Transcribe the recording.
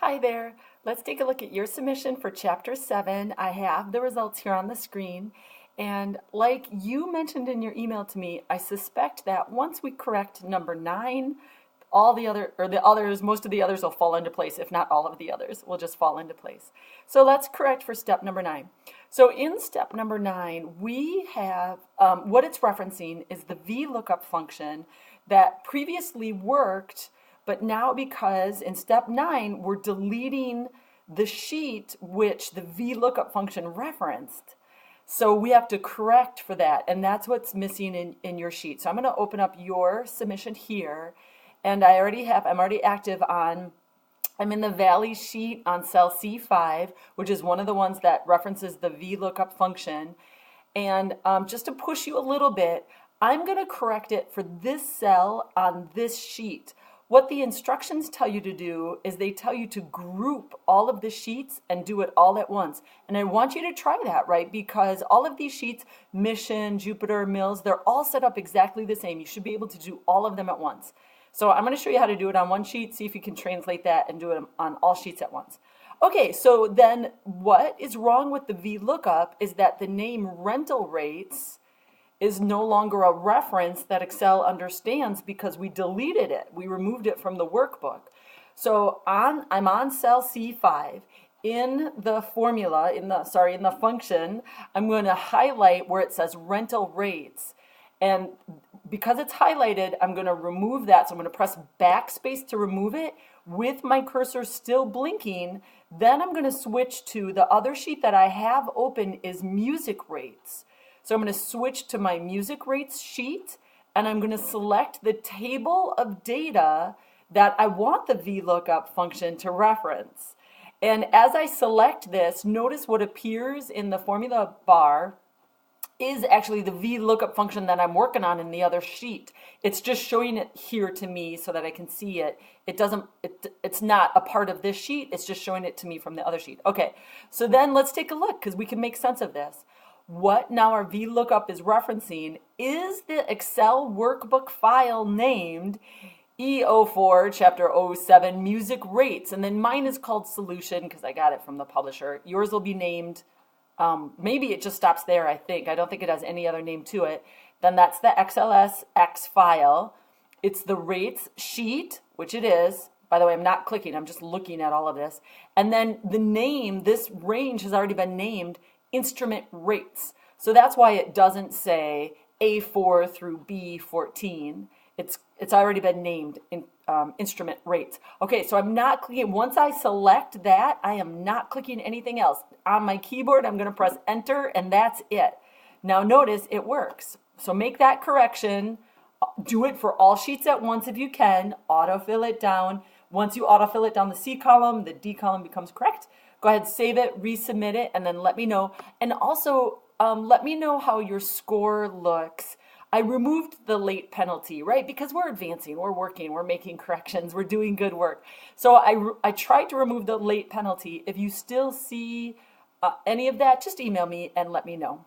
Hi there. Let's take a look at your submission for Chapter 7. I have the results here on the screen. And like you mentioned in your email to me, I suspect that once we correct number 9, most of the others will fall into place. If not all of the others will just fall into place. So let's correct for step number 9. So in step number 9, we have what it's referencing is the VLOOKUP function that previously worked, but now because in step 9, we're deleting the sheet which the VLOOKUP function referenced. So we have to correct for that, and that's what's missing in your sheet. So I'm going to open up your submission here, and I'm already active on, I'm in the Valley sheet on cell C5, which is one of the ones that references the VLOOKUP function. And just to push you a little bit, I'm going to correct it for this cell on this sheet. What the instructions tell you to do is they tell you to group all of the sheets and do it all at once. And I want you to try that, right? Because all of these sheets, Mission, Jupiter, Mills, they're all set up exactly the same. You should be able to do all of them at once. So I'm going to show you how to do it on one sheet, see if you can translate that and do it on all sheets at once. Okay, so then what is wrong with the VLOOKUP is that the name rental rates is no longer a reference that Excel understands because we deleted it. We removed it from the workbook. So I'm on cell C5. In the formula, in the function, I'm going to highlight where it says rental rates. And because it's highlighted, I'm going to remove that. So I'm going to press backspace to remove it with my cursor still blinking. Then I'm going to switch to the other sheet that I have open is music rates. So I'm going to switch to my music rates sheet, and I'm going to select the table of data that I want the VLOOKUP function to reference. And as I select this, notice what appears in the formula bar is actually the VLOOKUP function that I'm working on in the other sheet. It's just showing it here to me so that I can see it. It's not a part of this sheet. It's just showing it to me from the other sheet. Okay, so then let's take a look because we can make sense of this. What now our VLOOKUP is referencing is the Excel workbook file named E04 chapter 07 music rates, and then mine is called solution because I got it from the publisher. Yours will be named, maybe it just stops there, I think. I don't think it has any other name to it. Then that's the XLSX file. It's the rates sheet, which it is. By the way, I'm not clicking, I'm just looking at all of this. And then the name, this range has already been named instrument rates. So that's why it doesn't say A4 through B14. It's already been named in instrument rates. Okay, so I'm not clicking. Once I select that, I am not clicking anything else. On my keyboard, I'm going to press enter, and that's it. Now notice it works. So make that correction. Do it for all sheets at once if you can. Autofill it down. Once you autofill it down the C column, the D column becomes correct. Go ahead, save it, resubmit it, and then let me know. And also, let me know how your score looks. I removed the late penalty, right? Because we're advancing, we're working, we're making corrections, we're doing good work. So I tried to remove the late penalty. If you still see any of that, just email me and let me know.